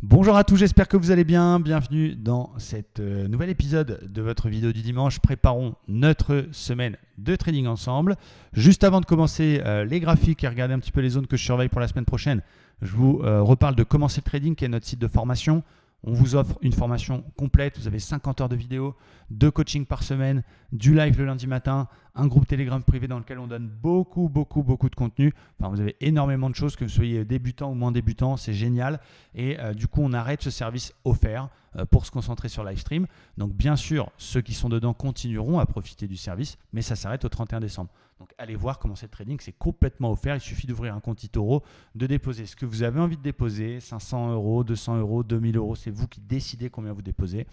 Bonjour à tous, j'espère que vous allez bien. Bienvenue dans cet nouvel épisode de votre vidéo du dimanche. Préparons notre semaine de trading ensemble. Juste avant de commencer les graphiques et regarder un petit peu les zones que je surveille pour la semaine prochaine, je vous reparle de Commencer le Trading, qui est notre site de formation. On vous offre une formation complète, vous avez 50 heures de vidéo, 2 coachings par semaine, du live le lundi matin, un groupe Telegram privé dans lequel on donne beaucoup de contenu. Enfin, vous avez énormément de choses, que vous soyez débutant ou moins débutant, c'est génial. Et du coup, on arrête ce service offert pour se concentrer sur live stream. Donc bien sûr, ceux qui sont dedans continueront à profiter du service, mais ça s'arrête au 31 décembre. Donc allez voir Commencer le Trading, c'est complètement offert. Il suffit d'ouvrir un compte eToro, de déposer ce que vous avez envie de déposer, 500 euros, 200 euros, 2000 euros, c'est vous qui décidez combien vous déposez.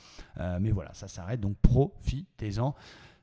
Mais voilà, ça s'arrête, donc profitez-en.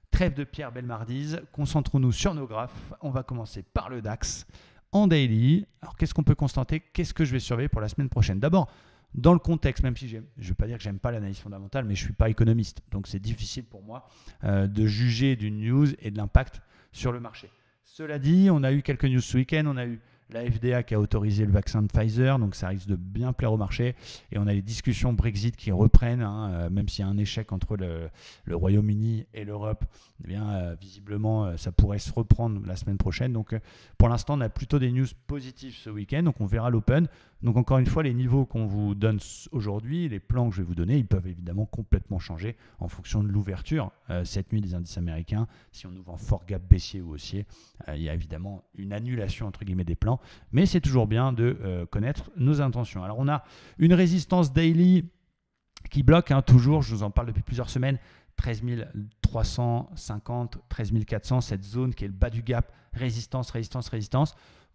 Trêve de pierre belmardise, concentrons-nous sur nos graphes. On va commencer par le DAX en daily. Alors qu'est-ce qu'on peut constater? Qu'est-ce que je vais surveiller pour la semaine prochaine? D'abord, dans le contexte, même si je ne vais pas dire que j'aime pas l'analyse fondamentale, mais je ne suis pas économiste. Donc c'est difficile pour moi de juger d'une news et de l'impact sur le marché. Cela dit, on a eu quelques news ce week-end. On a eu la FDA qui a autorisé le vaccin de Pfizer, donc ça risque de bien plaire au marché. Et on a les discussions Brexit qui reprennent, même s'il y a un échec entre le Royaume-Uni et l'Europe. Eh bien, visiblement, ça pourrait se reprendre la semaine prochaine. Donc, pour l'instant, on a plutôt des news positives ce week-end. Donc, on verra l'open. Donc, encore une fois, les niveaux qu'on vous donne aujourd'hui, les plans que je vais vous donner, ils peuvent évidemment complètement changer en fonction de l'ouverture cette nuit des indices américains. Si on ouvre en fort gap baissier ou haussier, il y a évidemment une annulation entre guillemets des plans. Mais c'est toujours bien de connaître nos intentions. Alors, on a une résistance daily qui bloque toujours. Je vous en parle depuis plusieurs semaines. 13 350, 13 400, cette zone qui est le bas du gap, résistance.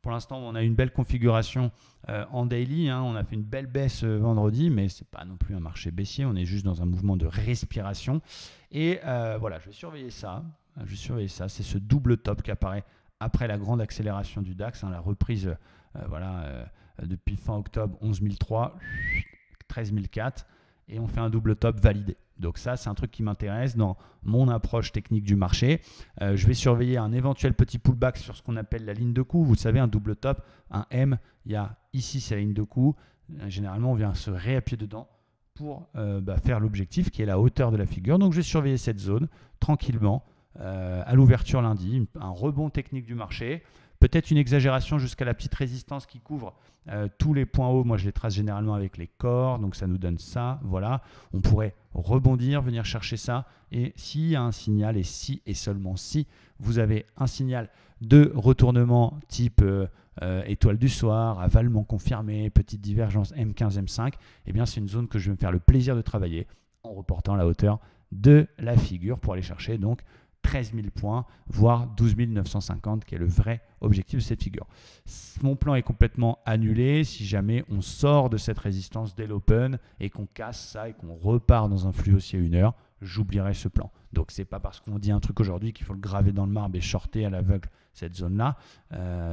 Pour l'instant, on a une belle configuration en daily. On a fait une belle baisse vendredi, mais ce n'est pas non plus un marché baissier. On est juste dans un mouvement de respiration. Et voilà, je vais surveiller ça. C'est ce double top qui apparaît après la grande accélération du DAX, la reprise depuis fin octobre, 11 003, 13 004. Et on fait un double top validé. Donc ça, c'est un truc qui m'intéresse dans mon approche technique du marché. Je vais surveiller un éventuel petit pullback sur ce qu'on appelle la ligne de coup. Vous savez, un double top, un M, il y a ici, c'est la ligne de coup. Généralement, on vient se réappuyer dedans pour faire l'objectif qui est la hauteur de la figure. Donc, je vais surveiller cette zone tranquillement à l'ouverture lundi. Un rebond technique du marché. Peut-être une exagération jusqu'à la petite résistance qui couvre tous les points hauts. Moi, je les trace généralement avec les corps. Donc, ça nous donne ça. Voilà. On pourrait rebondir, venir chercher ça. Et s'il y a un signal, et si et seulement si vous avez un signal de retournement type étoile du soir, avalement confirmé, petite divergence M15, M5, eh bien, c'est une zone que je vais me faire le plaisir de travailler en reportant la hauteur de la figure pour aller chercher donc 13 000 points, voire 12 950, qui est le vrai objectif de cette figure. Mon plan est complètement annulé si jamais on sort de cette résistance dès l'open et qu'on casse ça et qu'on repart dans un flux haussier à 1 heure, j'oublierai ce plan. Donc, ce n'est pas parce qu'on dit un truc aujourd'hui qu'il faut le graver dans le marbre et shorter à l'aveugle cette zone-là.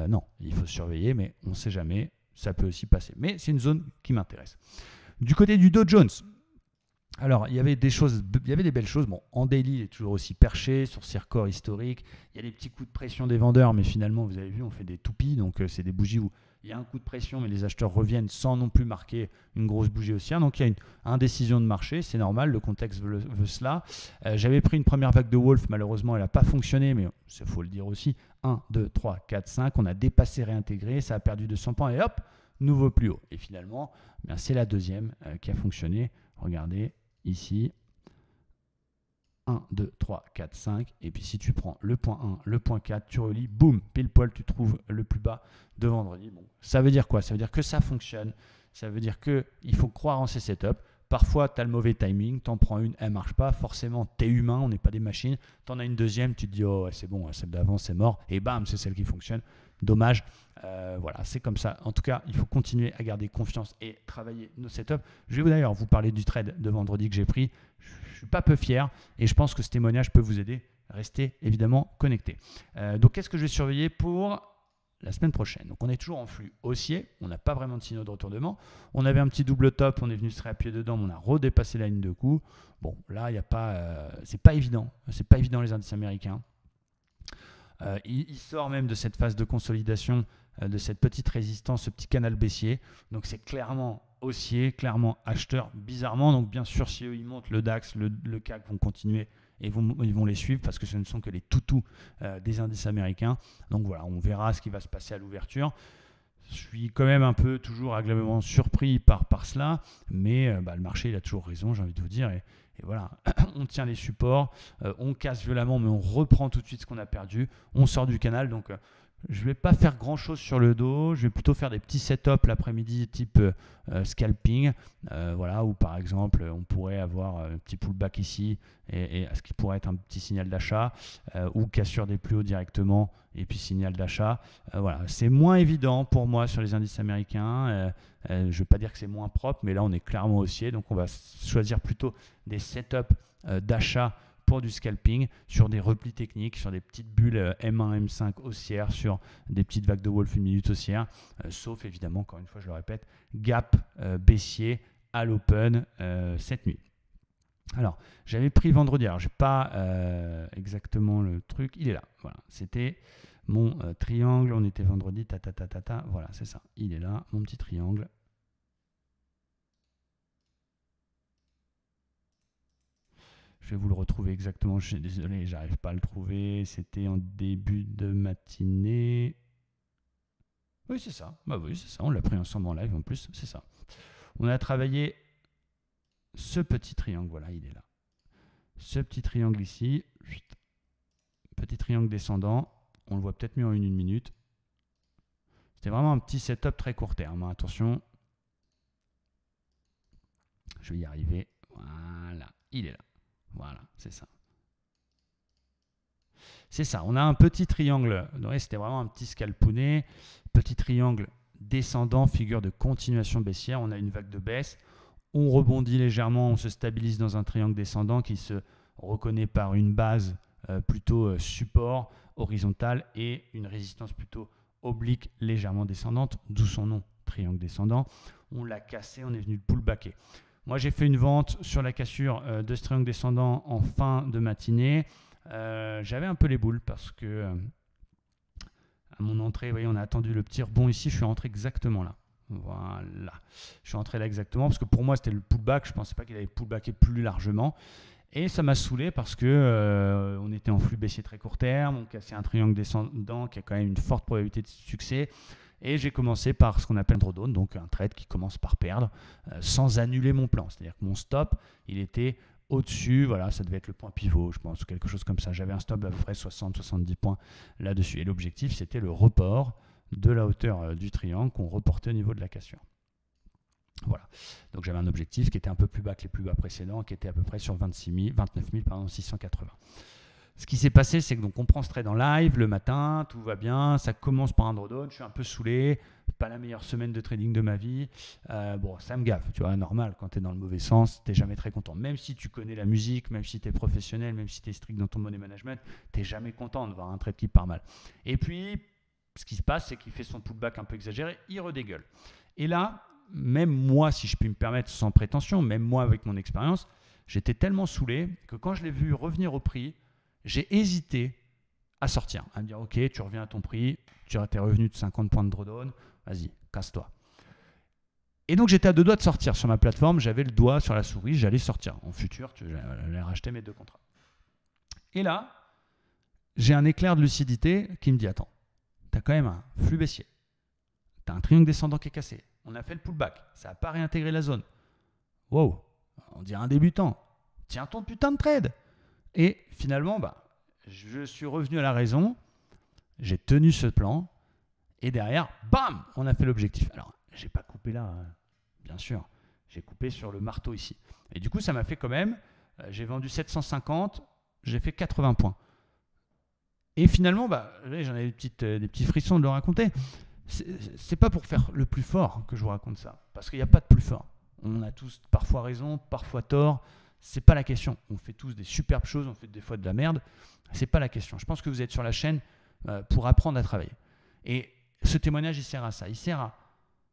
Non, il faut surveiller, mais on ne sait jamais, ça peut aussi passer. Mais c'est une zone qui m'intéresse. Du côté du Dow Jones, alors, il y avait des belles choses. Bon, en daily, il est toujours aussi perché sur ses records historiques. Il y a des petits coups de pression des vendeurs, mais finalement, vous avez vu, on fait des toupies. Donc, c'est des bougies où il y a un coup de pression, mais les acheteurs reviennent sans non plus marquer une grosse bougie haussière. Donc, il y a une indécision de marché. C'est normal, le contexte veut cela. J'avais pris une première vague de Wolf. Malheureusement, elle n'a pas fonctionné, mais il faut le dire aussi. 1, 2, 3, 4, 5. On a dépassé, réintégré. Ça a perdu 200 points et hop, nouveau plus haut. Et finalement, c'est la deuxième qui a fonctionné. Regardez. Ici, 1, 2, 3, 4, 5. Et puis si tu prends le point 1, le point 4, tu relis, boum, pile poil, tu trouves le plus bas de vendredi. Bon, ça veut dire quoi? Ça veut dire que ça fonctionne. Ça veut dire qu'il faut croire en ces setups. Parfois, tu as le mauvais timing, tu en prends une, elle ne marche pas. Forcément, tu es humain, on n'est pas des machines. Tu en as une deuxième, tu te dis, oh, ouais, c'est bon, celle d'avant, c'est mort. Et bam, c'est celle qui fonctionne. Dommage. Voilà, c'est comme ça. En tout cas, il faut continuer à garder confiance et travailler nos setups. Je vais d'ailleurs vous parler du trade de vendredi que j'ai pris. Je ne suis pas peu fier et je pense que ce témoignage peut vous aider. Restez évidemment connectés. Donc, qu'est-ce que je vais surveiller pour la semaine prochaine? Donc, on est toujours en flux haussier. On n'a pas vraiment de signaux de retournement. On avait un petit double top. On est venu se réappuyer dedans. Mais on a redépassé la ligne de coup. Bon, là, il n'y a pas, c'est pas évident. C'est pas évident les indices américains. Il sort même de cette phase de consolidation, de cette petite résistance, ce petit canal baissier. Donc c'est clairement haussier, clairement acheteur, bizarrement. Donc bien sûr, si eux ils montent, le DAX, le CAC vont continuer et ils vont les suivre parce que ce ne sont que les toutous des indices américains. Donc voilà, on verra ce qui va se passer à l'ouverture. Je suis quand même un peu toujours agréablement surpris par cela, mais le marché il a toujours raison, j'ai envie de vous dire. Et voilà, on tient les supports, on casse violemment, mais on reprend tout de suite ce qu'on a perdu. On sort du canal, donc je ne vais pas faire grand chose sur le dos. Je vais plutôt faire des petits setups l'après-midi type scalping. Voilà, où par exemple, on pourrait avoir un petit pullback ici et ce qui pourrait être un petit signal d'achat ou cassure des plus hauts directement et puis signal d'achat. Voilà, c'est moins évident pour moi sur les indices américains. Je ne vais pas dire que c'est moins propre, mais là, on est clairement haussier. Donc, on va choisir plutôt des setups d'achat pour du scalping, sur des replis techniques, sur des petites bulles M1, M5 haussières, sur des petites vagues de Wolf 1 minute haussière, sauf évidemment, encore une fois, je le répète, gap baissier à l'open cette nuit. Alors, j'avais pris vendredi, alors je n'ai pas exactement le truc, il est là, voilà, c'était mon triangle, on était vendredi, voilà, c'est ça, il est là, mon petit triangle. Je vais vous le retrouver exactement. Je suis désolé, j'arrive pas à le trouver. C'était en début de matinée. Oui, c'est ça. Bah oui, c'est ça. On l'a pris ensemble en live en plus. C'est ça. On a travaillé ce petit triangle. Voilà, il est là. Ce petit triangle ici. Petit triangle descendant. On le voit peut-être mieux en une minute. C'était vraiment un petit setup très court terme. Attention. Je vais y arriver. Voilà, il est là. Voilà, c'est ça. C'est ça, on a un petit triangle, c'était vraiment un petit scalpounet, petit triangle descendant, figure de continuation baissière, on a une vague de baisse, on rebondit légèrement, on se stabilise dans un triangle descendant qui se reconnaît par une base plutôt support, horizontale et une résistance plutôt oblique, légèrement descendante, d'où son nom, triangle descendant. On l'a cassé, on est venu le pullbacker. Moi, j'ai fait une vente sur la cassure de ce triangle descendant en fin de matinée. J'avais un peu les boules parce que à mon entrée, vous voyez, on a attendu le petit rebond ici. Je suis rentré exactement là. Voilà. Je suis rentré là exactement parce que pour moi, c'était le pullback. Je ne pensais pas qu'il allait pullbacker plus largement. Et ça m'a saoulé parce que on était en flux baissier très court terme. On cassait un triangle descendant qui a quand même une forte probabilité de succès. Et j'ai commencé par ce qu'on appelle un drawdown, donc un trade qui commence par perdre sans annuler mon plan. C'est-à-dire que mon stop, il était au-dessus, voilà, ça devait être le point pivot, je pense, ou quelque chose comme ça. J'avais un stop d'à peu près 60-70 points là-dessus. Et l'objectif, c'était le report de la hauteur du triangle qu'on reportait au niveau de la cassure. Voilà. Donc j'avais un objectif qui était un peu plus bas que les plus bas précédents, qui était à peu près sur 29 680. Ce qui s'est passé, c'est que donc on prend ce trade en live le matin, tout va bien, ça commence par un drawdown, je suis un peu saoulé, pas la meilleure semaine de trading de ma vie. Bon, ça me gaffe, tu vois, normal, quand tu es dans le mauvais sens, tu n'es jamais très content. Même si tu connais la musique, même si tu es professionnel, même si tu es strict dans ton money management, tu n'es jamais content de voir un trade qui part mal. Et puis, ce qui se passe, c'est qu'il fait son pullback un peu exagéré, il redégueule. Et là, même moi, si je puis me permettre sans prétention, même moi avec mon expérience, j'étais tellement saoulé que quand je l'ai vu revenir au prix, j'ai hésité à sortir, à me dire ok, tu reviens à ton prix, tu as tes revenus de 50 points de drawdown, vas-y, casse-toi. Et donc j'étais à 2 doigts de sortir sur ma plateforme, j'avais le doigt sur la souris, j'allais sortir. En futur, j'allais racheter mes 2 contrats. Et là, j'ai un éclair de lucidité qui me dit attends, tu as quand même un flux baissier, tu as un triangle descendant qui est cassé, on a fait le pullback, ça n'a pas réintégré la zone. Wow, on dirait un débutant, tiens ton putain de trade. Et finalement, je suis revenu à la raison, j'ai tenu ce plan, et derrière, bam, on a fait l'objectif. Alors, je n'ai pas coupé là, bien sûr, j'ai coupé sur le marteau ici. Et du coup, ça m'a fait quand même, j'ai vendu 750, j'ai fait 80 points. Et finalement, j'en ai des petits frissons de le raconter. C'est pas pour faire le plus fort que je vous raconte ça, parce qu'il n'y a pas de plus fort. On a tous parfois raison, parfois tort. C'est pas la question. On fait tous des superbes choses, on fait des fois de la merde. C'est pas la question. Je pense que vous êtes sur la chaîne pour apprendre à travailler. Et ce témoignage, il sert à ça. Il sert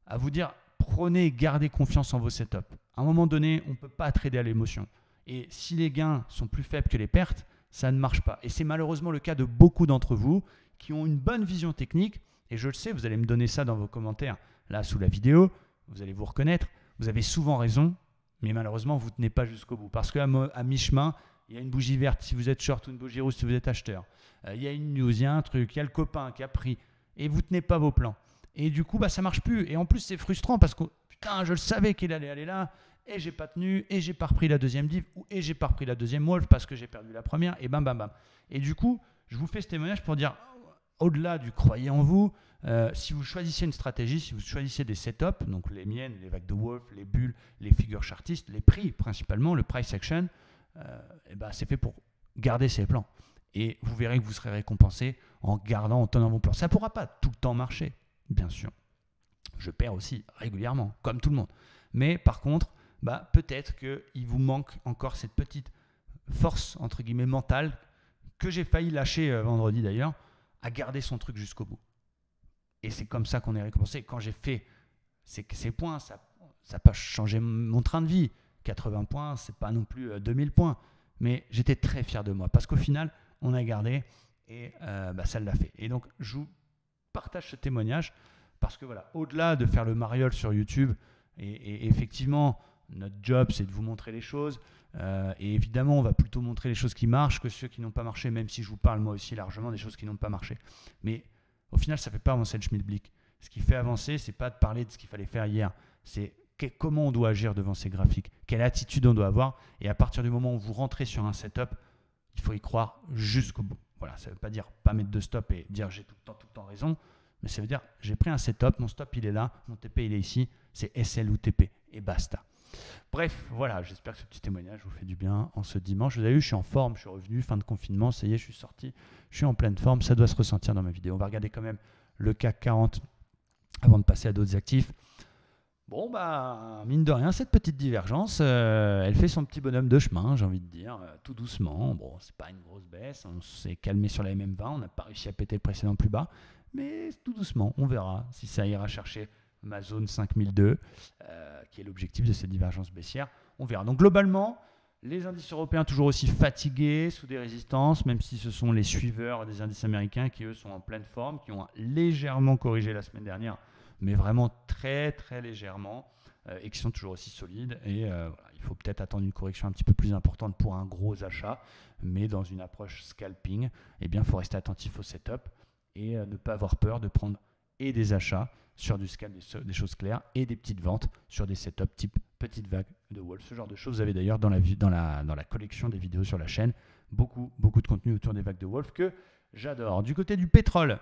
à vous dire, prenez, gardez confiance en vos setups. À un moment donné, on ne peut pas trader à l'émotion. Et si les gains sont plus faibles que les pertes, ça ne marche pas. Et c'est malheureusement le cas de beaucoup d'entre vous qui ont une bonne vision technique. Et je le sais, vous allez me donner ça dans vos commentaires, là sous la vidéo, vous allez vous reconnaître. Vous avez souvent raison, mais malheureusement, vous ne tenez pas jusqu'au bout. Parce qu'à mi-chemin, il y a une bougie verte si vous êtes short ou une bougie rouge si vous êtes acheteur. Il y a une news, il y a un truc, il y a le copain qui a pris. Et vous ne tenez pas vos plans. Et du coup, ça ne marche plus. Et en plus, c'est frustrant parce que putain, je le savais qu'il allait aller là. Et j'ai pas tenu. Et j'ai pas repris la deuxième div. Et j'ai pas repris la deuxième wolf parce que j'ai perdu la première. Et bam, bam, bam. Et du coup, je vous fais ce témoignage pour dire, au-delà du croyez en vous, si vous choisissez une stratégie, si vous choisissez des setups, donc les miennes, les vagues de wolf, les bulles, les figures chartistes, les prix principalement, le price action, c'est fait pour garder ses plans. Et vous verrez que vous serez récompensé en tenant vos plans. Ça ne pourra pas tout le temps marcher, bien sûr. Je perds aussi régulièrement, comme tout le monde. Mais par contre, peut-être qu'il vous manque encore cette petite force, entre guillemets, mentale, que j'ai failli lâcher vendredi d'ailleurs, à garder son truc jusqu'au bout. Et c'est comme ça qu'on est récompensé. Quand j'ai fait ces points, ça n'a pas changé mon train de vie. 80 points, ce n'est pas non plus 2000 points. Mais j'étais très fier de moi parce qu'au final, on a gardé et ça l'a fait. Et donc, je vous partage ce témoignage parce que voilà, au-delà de faire le mariole sur YouTube, et effectivement, notre job, c'est de vous montrer les choses. Et évidemment, on va plutôt montrer les choses qui marchent que ceux qui n'ont pas marché, même si je vous parle moi aussi largement des choses qui n'ont pas marché. Mais au final, ça ne fait pas avancer le schmilblick. Ce qui fait avancer, ce n'est pas de parler de ce qu'il fallait faire hier, c'est comment on doit agir devant ces graphiques, quelle attitude on doit avoir. Et à partir du moment où vous rentrez sur un setup, il faut y croire jusqu'au bout. Voilà, ça ne veut pas dire pas mettre de stop et dire j'ai tout le temps raison, mais ça veut dire j'ai pris un setup, mon stop il est là, mon TP il est ici, c'est SL ou TP et basta. Bref, voilà, j'espère que ce petit témoignage vous fait du bien en ce dimanche. Vous avez vu, je suis en forme, je suis revenu, fin de confinement, ça y est, je suis sorti, je suis en pleine forme, ça doit se ressentir dans ma vidéo. On va regarder quand même le CAC 40 avant de passer à d'autres actifs. Bon, mine de rien, cette petite divergence, elle fait son petit bonhomme de chemin, j'ai envie de dire, tout doucement. Bon, c'est pas une grosse baisse, on s'est calmé sur la MM20, on n'a pas réussi à péter le précédent plus bas, mais tout doucement, on verra si ça ira chercher ma zone 5002, qui est l'objectif de cette divergence baissière. On verra. Donc globalement, les indices européens toujours aussi fatigués, sous des résistances, même si ce sont les suiveurs des indices américains qui, eux, sont en pleine forme, qui ont légèrement corrigé la semaine dernière, mais vraiment très, très légèrement, et qui sont toujours aussi solides. Et voilà, il faut peut-être attendre une correction un petit peu plus importante pour un gros achat, mais dans une approche scalping, il faut rester attentif au setup et ne pas avoir peur de prendre et des achats sur du scalp, des choses claires, et des petites ventes sur des setups type petite vague de Wolf. Ce genre de choses, vous avez d'ailleurs dans la collection des vidéos sur la chaîne, beaucoup de contenu autour des vagues de Wolf que j'adore. Du côté du pétrole,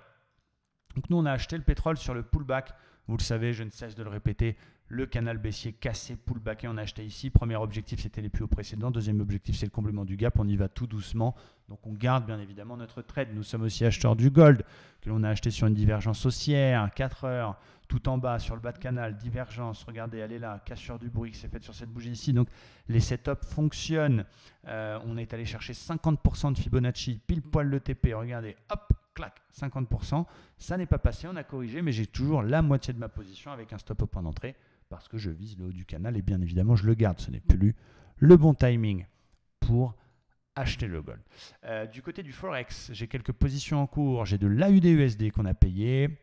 donc nous on a acheté le pétrole sur le pullback, vous le savez, je ne cesse de le répéter, le canal baissier cassé, pullbacké, on a acheté ici. Premier objectif, c'était les plus hauts précédents. Deuxième objectif, c'est le comblement du gap. On y va tout doucement. Donc on garde bien évidemment notre trade. Nous sommes aussi acheteurs du gold que l'on a acheté sur une divergence haussière, 4 heures, tout en bas sur le bas de canal, divergence. Regardez, elle est là, cassure du bruit qui s'est faite sur cette bougie ici. Donc les setups fonctionnent. On est allé chercher 50% de Fibonacci, pile poil le TP. Regardez, hop, clac, 50%. Ça n'est pas passé, on a corrigé, mais j'ai toujours la moitié de ma position avec un stop au point d'entrée parce que je vise le haut du canal et bien évidemment je le garde. Ce n'est plus le bon timing pour acheter le gold. Du côté du Forex, j'ai quelques positions en cours. J'ai de l'AUD-USD qu'on a payé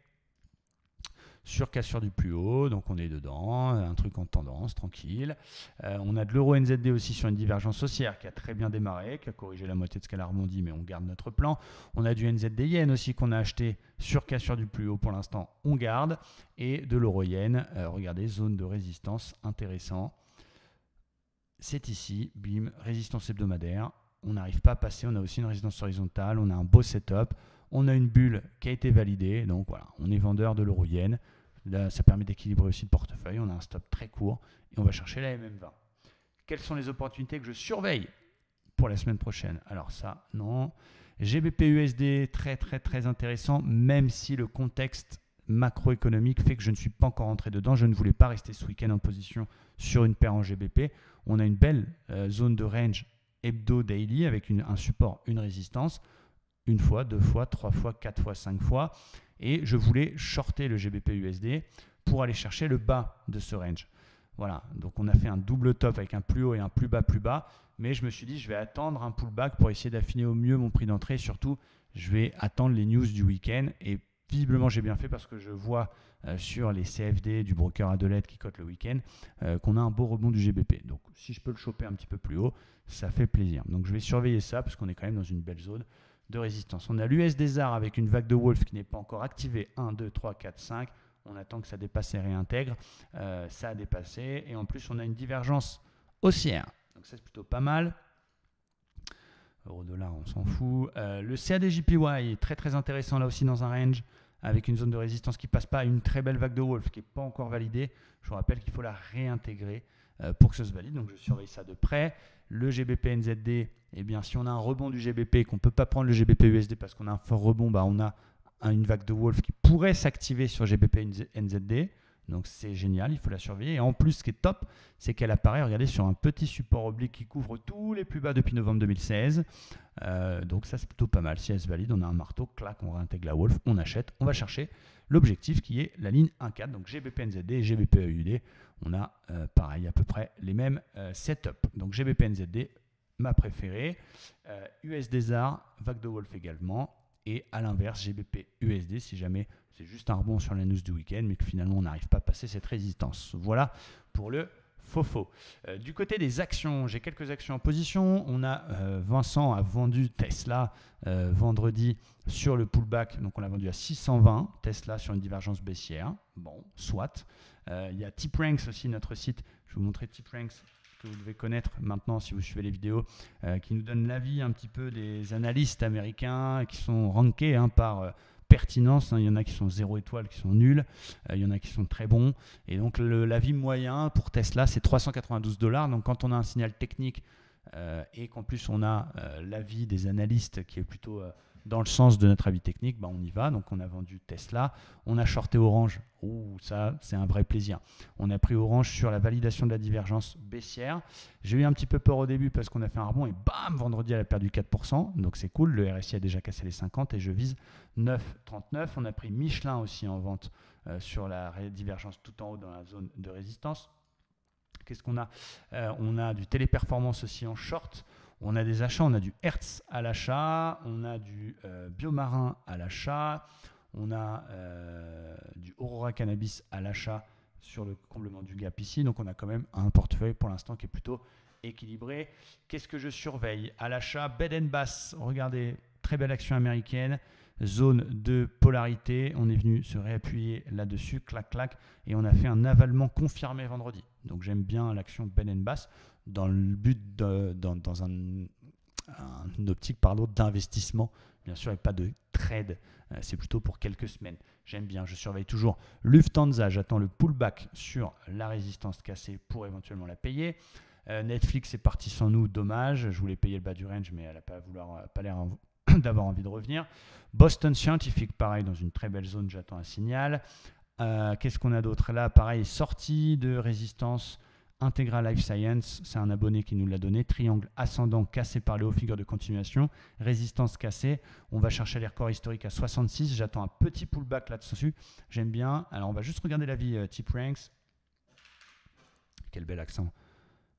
sur cassure du plus haut, donc on est dedans, un truc en tendance, tranquille. On a de l'euro-NZD aussi sur une divergence haussière qui a très bien démarré, qui a corrigé la moitié de ce qu'elle a rebondi, mais on garde notre plan. On a du NZD-Yen aussi qu'on a acheté sur cassure du plus haut, pour l'instant on garde. Et de l'euro-Yen, regardez, zone de résistance, intéressant. C'est ici, bim, résistance hebdomadaire. On n'arrive pas à passer, on a aussi une résistance horizontale, on a un beau setup. On a une bulle qui a été validée, donc voilà, on est vendeur de l'euro-yen. Là, ça permet d'équilibrer aussi le portefeuille. On a un stop très court et on va chercher la MM20. Quelles sont les opportunités que je surveille pour la semaine prochaine? Alors ça, non. GBP-USD, très très très intéressant, même si le contexte macroéconomique fait que je ne suis pas encore rentré dedans. Je ne voulais pas rester ce week-end en position sur une paire en GBP. On a une belle zone de range hebdo-daily avec un support, une résistance. Une fois, deux fois, trois fois, quatre fois, cinq fois. Et je voulais shorter le GBP-USD pour aller chercher le bas de ce range. Voilà, donc on a fait un double top avec un plus haut et un plus bas, mais je me suis dit je vais attendre un pullback pour essayer d'affiner au mieux mon prix d'entrée. Surtout, je vais attendre les news du week-end et visiblement j'ai bien fait parce que je vois sur les CFD du broker Adelette qui cote le week-end qu'on a un beau rebond du GBP. Donc si je peux le choper un petit peu plus haut, ça fait plaisir. Donc je vais surveiller ça parce qu'on est quand même dans une belle zone de résistance. On a l'USD-ZAR avec une vague de Wolf qui n'est pas encore activée. 1, 2, 3, 4, 5. On attend que ça dépasse et réintègre. Ça a dépassé. Et en plus, on a une divergence haussière. Donc ça, c'est plutôt pas mal. Euro-dollar, on s'en fout. Le CAD-JPY est très très intéressant là aussi dans un range avec une zone de résistance qui passe pas, une très belle vague de Wolf qui n'est pas encore validée. Je vous rappelle qu'il faut la réintégrer pour que ça se valide. Donc je surveille ça de près. Le GBP-NZD, eh bien, si on a un rebond du GBP et qu'on ne peut pas prendre le GBP-USD parce qu'on a un fort rebond, bah, on a une vague de Wolf qui pourrait s'activer sur GBP-NZD. Donc c'est génial, il faut la surveiller. Et en plus, ce qui est top, c'est qu'elle apparaît, regardez, sur un petit support oblique qui couvre tous les plus bas depuis novembre 2016. Donc ça, c'est plutôt pas mal. Si elle se valide, on a un marteau, clac, on réintègre la Wolf, on achète, on va chercher l'objectif qui est la ligne 1,4. Donc GBP-NZD et GBP-AUD, on a pareil, à peu près les mêmes setup. Donc GBP-NZD, ma préférée. USD-ZAR, vague de Wolf également. Et à l'inverse, GBP-USD, si jamais c'est juste un rebond sur la news du week-end, mais que finalement on n'arrive pas à passer cette résistance. Voilà pour le FOFO. Du côté des actions, j'ai quelques actions en position. On a Vincent a vendu Tesla vendredi sur le pullback. Donc on l'a vendu à 620. Tesla sur une divergence baissière. Bon, soit. Il y a TipRanks aussi, notre site. Je vais vous montrer TipRanks que vous devez connaître maintenant si vous suivez les vidéos, qui nous donne l'avis un petit peu des analystes américains qui sont rankés par pertinence. Il y en a qui sont 0 étoiles, qui sont nuls. Il y en a qui sont très bons. Et donc l'avis moyen pour Tesla, c'est $392. Donc quand on a un signal technique et qu'en plus on a l'avis des analystes qui est plutôt dans le sens de notre avis technique, bah on y va. Donc on a vendu Tesla, on a shorté Orange. Ça c'est un vrai plaisir. On a pris Orange sur la validation de la divergence baissière. J'ai eu un petit peu peur au début parce qu'on a fait un rebond et bam, vendredi elle a perdu 4%. Donc c'est cool, le RSI a déjà cassé les 50 et je vise 9,39. On a pris Michelin aussi en vente sur la divergence tout en haut dans la zone de résistance. Qu'est-ce qu'on a on a du Téléperformance aussi en short. On a des achats, on a du Hertz à l'achat, on a du Biomarin à l'achat, on a du Aurora Cannabis à l'achat sur le comblement du gap ici. Donc on a quand même un portefeuille pour l'instant qui est plutôt équilibré. Qu'est-ce que je surveille à l'achat? Bed & Bath, regardez, très belle action américaine. Zone de polarité, on est venu se réappuyer là-dessus, clac clac, et on a fait un avalement confirmé vendredi. Donc j'aime bien l'action Bed & Bath dans le but dans une optique d'investissement, bien sûr, et pas de trade. C'est plutôt pour quelques semaines. J'aime bien, je surveille toujours Lufthansa, j'attends le pullback sur la résistance cassée pour éventuellement la payer. Netflix est parti sans nous, dommage, je voulais payer le bas du range, mais elle n'a pas l'air d'avoir envie de revenir. Boston Scientific, pareil, dans une très belle zone, j'attends un signal. Qu'est-ce qu'on a d'autre là? Pareil, sortie de résistance, Integra Life Science, c'est un abonné qui nous l'a donné. Triangle ascendant cassé par les hauts, figure de continuation. Résistance cassée. On va chercher les records historiques à 66. J'attends un petit pullback là-dessus. J'aime bien. Alors, on va juste regarder l'avis TipRanks. Quel bel accent.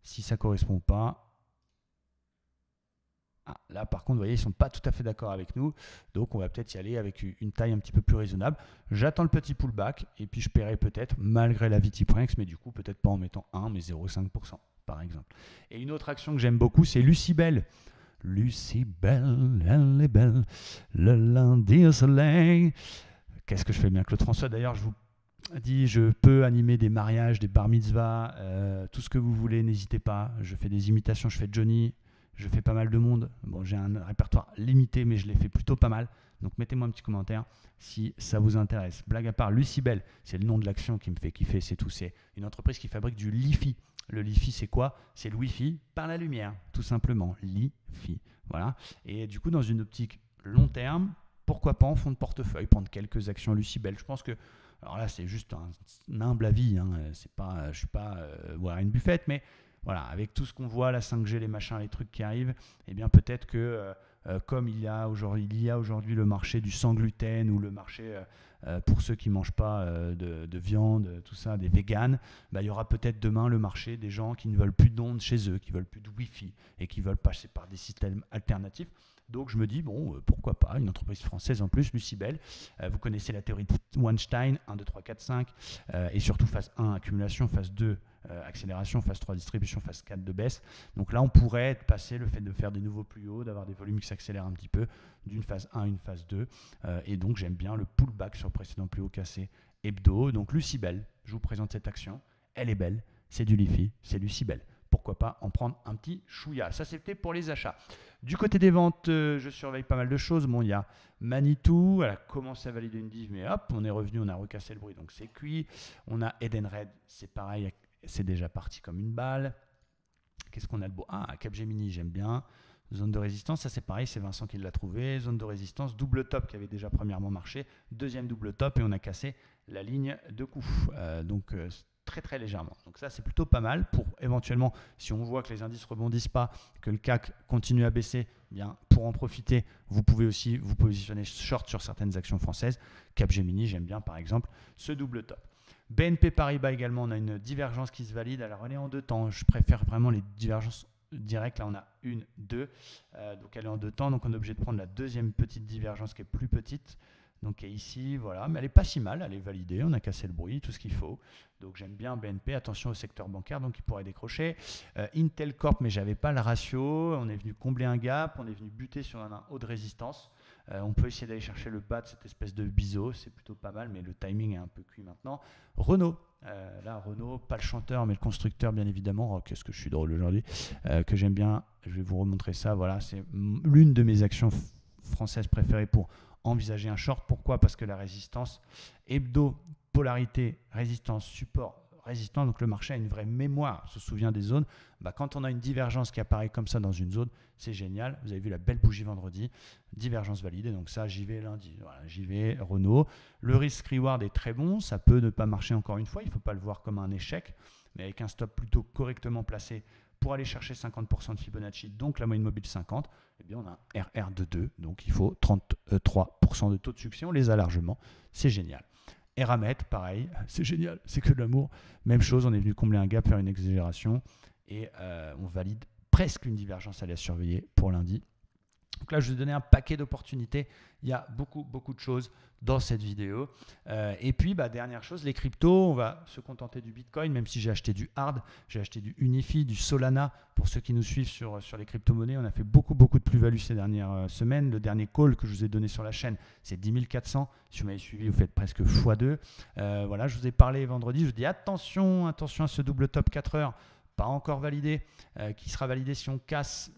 Si ça correspond ou pas. Là, par contre, vous voyez, ils ne sont pas tout à fait d'accord avec nous. Donc, on va peut-être y aller avec une taille un petit peu plus raisonnable. J'attends le petit pullback et puis je paierai peut-être, malgré la TipRanks, mais du coup, peut-être pas en mettant 1, mais 0,5% par exemple. Et une autre action que j'aime beaucoup, c'est Lucibel. Lucibel, elle est belle, le lundi au soleil. Qu'est-ce que je fais bien, Claude François? D'ailleurs, je vous dis, je peux animer des mariages, des bar mitzvahs, tout ce que vous voulez, n'hésitez pas. Je fais des imitations, je fais Johnny. Je fais pas mal de monde. Bon, j'ai un répertoire limité, mais je l'ai fait plutôt pas mal. Donc, mettez-moi un petit commentaire si ça vous intéresse. Blague à part, Lucibel, c'est le nom de l'action qui me fait kiffer, c'est tout. C'est une entreprise qui fabrique du Li-Fi. Le Li-Fi, c'est quoi? C'est le Wi-Fi par la lumière, tout simplement. Li-Fi. Voilà. Et du coup, dans une optique long terme, pourquoi pas en fonds de portefeuille, prendre quelques actions Lucibel. Je pense que, alors là, c'est juste un humble avis. Je ne suis pas Warren Buffett, mais voilà, avec tout ce qu'on voit, la 5G, les machins, les trucs qui arrivent, eh bien peut-être que comme il y a aujourd'hui le marché du sans gluten ou le marché pour ceux qui ne mangent pas de viande, tout ça, des véganes, il y aura peut-être demain le marché des gens qui ne veulent plus d'ondes chez eux, qui ne veulent plus de Wi-Fi et qui veulent passer par des systèmes alternatifs. Donc je me dis, bon, pourquoi pas, une entreprise française en plus, Lucibel. Vous connaissez la théorie de Weinstein, 1, 2, 3, 4, 5, et surtout phase 1, accumulation, phase 2, accélération, phase 3, distribution, phase 4 de baisse. Donc là, on pourrait passer le fait de faire des nouveaux plus hauts, d'avoir des volumes qui s'accélèrent un petit peu, d'une phase 1 à une phase 2. Et donc j'aime bien le pullback sur le précédent plus haut cassé hebdo. Donc Lucibel, je vous présente cette action. Elle est belle, c'est du Lifi, c'est Lucibel. Pourquoi pas en prendre un petit chouïa. Ça, c'était pour les achats. Du côté des ventes, je surveille pas mal de choses. Bon, il y a Manitou, elle a commencé à valider une div, mais hop, on est revenu, on a recassé le bruit, donc c'est cuit. On a Edenred, c'est pareil, c'est déjà parti comme une balle. Qu'est-ce qu'on a de beau? Ah, Capgemini, j'aime bien. Zone de résistance, ça c'est pareil, c'est Vincent qui l'a trouvé. Zone de résistance, double top qui avait déjà premièrement marché. Deuxième double top et on a cassé la ligne de coup. Donc, très très légèrement. Donc ça c'est plutôt pas mal pour éventuellement, si on voit que les indices rebondissent pas, que le CAC continue à baisser, eh bien pour en profiter, vous pouvez aussi vous positionner short sur certaines actions françaises. Capgemini, j'aime bien par exemple ce double top. BNP Paribas également, on a une divergence qui se valide. Alors elle est en deux temps, je préfère vraiment les divergences directes. Là on a une, deux, donc elle est en deux temps, donc on est obligé de prendre la deuxième petite divergence qui est plus petite. Donc ici, voilà, mais elle n'est pas si mal, elle est validée, on a cassé le bruit, tout ce qu'il faut. Donc j'aime bien BNP, attention au secteur bancaire, donc il pourrait décrocher. Intel Corp, mais j'avais pas le ratio, on est venu combler un gap, on est venu buter sur un haut de résistance. On peut essayer d'aller chercher le bas de cette espèce de biseau, c'est plutôt pas mal, mais le timing est un peu cuit maintenant. Renault, là Renault, pas le chanteur, mais le constructeur bien évidemment. Oh, qu'est-ce que je suis drôle aujourd'hui, que j'aime bien, je vais vous remontrer ça, voilà, c'est l'une de mes actions françaises préférées pour envisager un short. Pourquoi? Parce que la résistance hebdo, polarité, résistance, support, résistance, donc le marché a une vraie mémoire, se souvient des zones. Quand on a une divergence qui apparaît comme ça dans une zone, c'est génial. Vous avez vu la belle bougie vendredi, divergence validée, donc ça j'y vais lundi, voilà, j'y vais Renault. Le risk reward est très bon, ça peut ne pas marcher encore une fois, il ne faut pas le voir comme un échec, mais avec un stop plutôt correctement placé pour aller chercher 50% de Fibonacci, donc la moyenne mobile 50, eh bien on a un RR de 2, donc il faut 33% de taux de succès, on les a largement, c'est génial. Eramet, pareil, c'est génial, c'est que de l'amour, même chose, on est venu combler un gap, faire une exagération, et on valide presque une divergence à la surveiller pour lundi. Donc là, je vous ai donné un paquet d'opportunités. Il y a beaucoup de choses dans cette vidéo. Et puis, dernière chose, les cryptos, on va se contenter du Bitcoin, même si j'ai acheté du Hard, j'ai acheté du Unifi, du Solana. Pour ceux qui nous suivent sur les crypto-monnaies, on a fait beaucoup de plus-value ces dernières semaines. Le dernier call que je vous ai donné sur la chaîne, c'est 10 400. Si vous m'avez suivi, vous faites presque x2. Voilà, je vous ai parlé vendredi. Je vous dis attention à ce double top 4 heures, pas encore validé, qui sera validé si on casse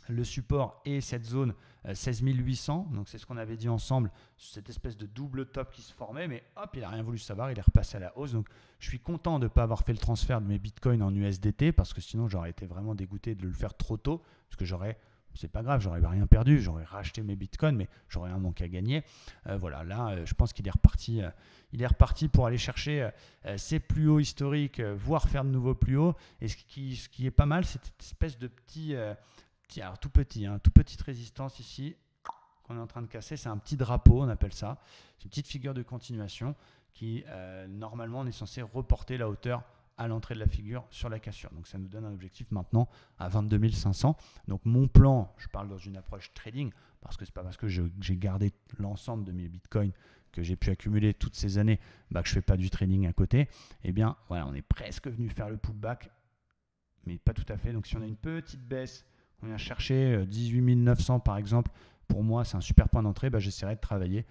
le support et cette zone 16 800, donc c'est ce qu'on avait dit ensemble, cette espèce de double top qui se formait, mais hop, il n'a rien voulu savoir, il est repassé à la hausse. Donc je suis content de ne pas avoir fait le transfert de mes bitcoins en USDT, parce que sinon j'aurais été vraiment dégoûté de le faire trop tôt, parce que c'est pas grave, j'aurais rien perdu, j'aurais racheté mes bitcoins, mais j'aurais un manque à gagner. Voilà, là, je pense qu'il est reparti pour aller chercher ses plus hauts historiques, voire faire de nouveaux plus hauts. Et ce qui est pas mal, c'est cette espèce de alors tout petite résistance ici qu'on est en train de casser, c'est un petit drapeau, on appelle ça. C'est une petite figure de continuation qui, normalement, on est censé reporter la hauteur à l'entrée de la figure sur la cassure. Donc ça nous donne un objectif maintenant à 22 500. Donc mon plan, je parle dans une approche trading, parce que c'est pas parce que j'ai gardé l'ensemble de mes bitcoins que j'ai pu accumuler toutes ces années que je fais pas du trading à côté. Eh bien, voilà, on est presque venu faire le pullback, mais pas tout à fait. Donc si on a une petite baisse, on vient chercher 18 900 par exemple, pour moi c'est un super point d'entrée, j'essaierai de travailler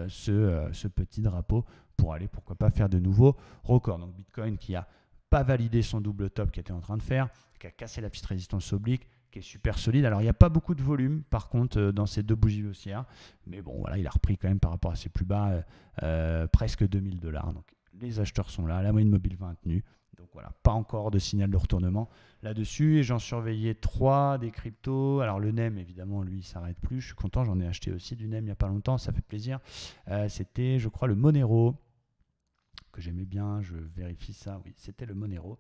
ce petit drapeau pour aller pourquoi pas faire de nouveaux records. Donc Bitcoin qui n'a pas validé son double top qu'il était en train de faire, qui a cassé la petite résistance oblique, qui est super solide. Alors il n'y a pas beaucoup de volume par contre dans ces deux bougies haussières, mais bon voilà, il a repris quand même par rapport à ses plus bas presque $2000. Donc les acheteurs sont là, la moyenne mobile 20 tenue. Donc voilà, pas encore de signal de retournement là-dessus. Et j'en surveillais 3 des cryptos. Alors le NEM, évidemment, lui, il ne s'arrête plus. Je suis content, j'en ai acheté aussi du NEM il n'y a pas longtemps, ça fait plaisir. C'était, je crois, le Monero, que j'aimais bien. Je vérifie ça, oui, c'était le Monero.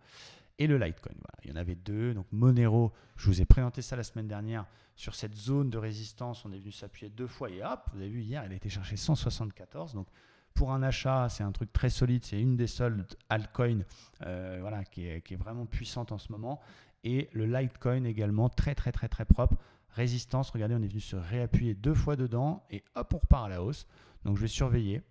et le Litecoin. Voilà. Il y en avait deux. Donc Monero, je vous ai présenté ça la semaine dernière. Sur cette zone de résistance, on est venu s'appuyer 2 fois et hop, vous avez vu hier, il a été chercher 174. Donc pour un achat, c'est un truc très solide. C'est une des seules altcoins qui est vraiment puissante en ce moment. Et le Litecoin également, très propre. Résistance, regardez, on est venu se réappuyer 2 fois dedans et hop, on repart à la hausse. Donc je vais surveiller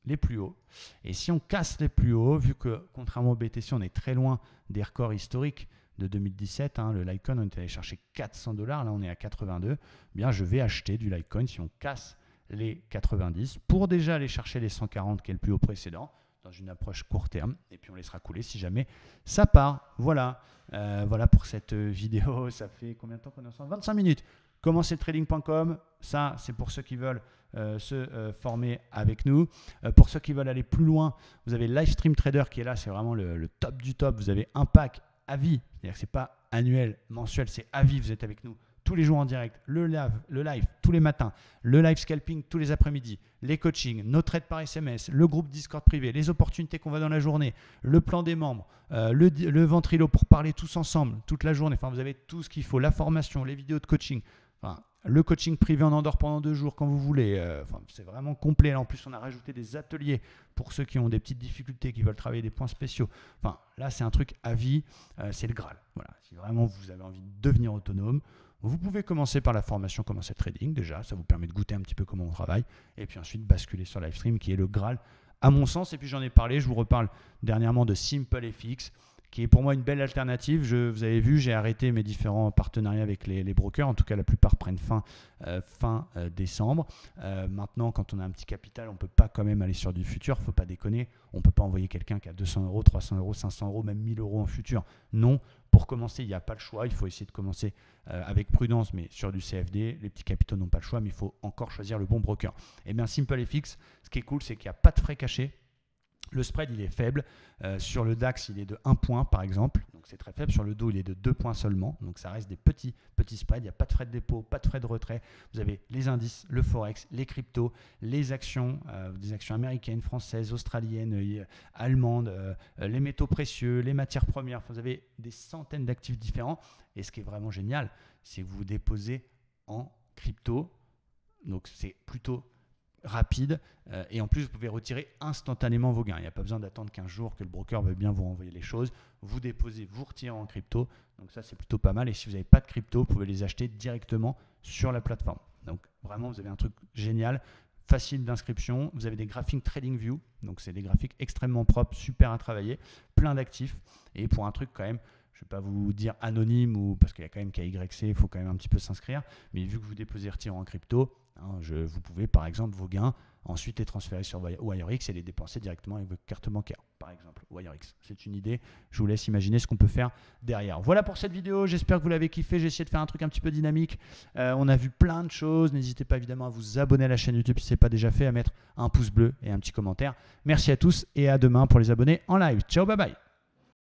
les plus hauts. Et si on casse les plus hauts, vu que contrairement au BTC, on est très loin des records historiques de 2017, le Litecoin, on est allé chercher 400 $, là on est à 82, bien je vais acheter du Litecoin si on casse les 90 pour déjà aller chercher les 140 qui est le plus haut précédent dans une approche court terme et puis on laissera couler si jamais ça part. Voilà, voilà pour cette vidéo. Ça fait combien de temps qu'on est ensemble? 25 minutes. Commencertrading.com, ça c'est pour ceux qui veulent se former avec nous. Pour ceux qui veulent aller plus loin, vous avez Livestream Trader qui est là, c'est vraiment le top du top. Vous avez un pack à vie, c'est-à-dire que ce n'est pas annuel, mensuel, c'est à vie. Vous êtes avec nous tous les jours en direct, le live tous les matins, le live scalping tous les après-midi, les coachings, nos trades par SMS, le groupe Discord privé, les opportunités qu'on va dans la journée, le plan des membres, le ventrilo pour parler tous ensemble toute la journée. Enfin, vous avez tout ce qu'il faut, la formation, les vidéos de coaching, le coaching privé en Andorre pendant 2 jours quand vous voulez. C'est vraiment complet. Là, en plus, on a rajouté des ateliers pour ceux qui ont des petites difficultés, qui veulent travailler des points spéciaux. Enfin, là, c'est un truc à vie. C'est le Graal. Voilà. Si vraiment vous avez envie de devenir autonome, vous pouvez commencer par la formation Commencer Trading. Déjà, ça vous permet de goûter un petit peu comment on travaille. Et puis ensuite, basculer sur Livestream, qui est le Graal, à mon sens. Et puis, j'en ai parlé. Je vous reparle dernièrement de SimpleFX, qui est pour moi une belle alternative. Vous avez vu, j'ai arrêté mes différents partenariats avec les brokers. En tout cas, la plupart prennent fin décembre. Maintenant, quand on a un petit capital, on ne peut pas quand même aller sur du futur. Il ne faut pas déconner. On ne peut pas envoyer quelqu'un qui a 200 €, 300 €, 500 €, même 1000 € en futur. Non, pour commencer, il n'y a pas le choix. Il faut essayer de commencer avec prudence, mais sur du CFD. Les petits capitaux n'ont pas le choix, mais il faut encore choisir le bon broker. Et bien, SimpleFX, ce qui est cool, c'est qu'il n'y a pas de frais cachés. Le spread, il est faible. Sur le DAX, il est de 1 point, par exemple. Donc, c'est très faible. Sur le dos, il est de 2 points seulement. Donc, ça reste des petits spreads. Il n'y a pas de frais de dépôt, pas de frais de retrait. Vous avez les indices, le Forex, les cryptos, les actions, des actions américaines, françaises, australiennes, allemandes, les métaux précieux, les matières premières. Enfin, vous avez des centaines d'actifs différents. Et ce qui est vraiment génial, c'est que vous déposez en crypto. Donc, c'est plutôt rapide et en plus vous pouvez retirer instantanément vos gains. Il n'y a pas besoin d'attendre 15 jours que le broker veuille bien vous renvoyer les choses. Vous déposez, vous retirez en crypto. Donc ça, c'est plutôt pas mal. Et si vous n'avez pas de crypto, vous pouvez les acheter directement sur la plateforme. Donc vraiment, vous avez un truc génial, facile d'inscription. Vous avez des graphiques TradingView. Donc c'est des graphiques extrêmement propres, super à travailler, plein d'actifs. Et pour un truc quand même, je ne vais pas vous dire anonyme ou parce qu'il y a quand même KYC, il faut quand même un petit peu s'inscrire. Mais vu que vous déposez et retirez en crypto, vous pouvez par exemple vos gains ensuite les transférer sur WireX et les dépenser directement avec votre carte bancaire. Par exemple, WireX, c'est une idée. Je vous laisse imaginer ce qu'on peut faire derrière. Voilà pour cette vidéo. J'espère que vous l'avez kiffé. J'ai essayé de faire un truc un petit peu dynamique. On a vu plein de choses. N'hésitez pas évidemment à vous abonner à la chaîne YouTube si ce n'est pas déjà fait, à mettre un pouce bleu et un petit commentaire. Merci à tous et à demain pour les abonnés en live. Ciao, bye bye.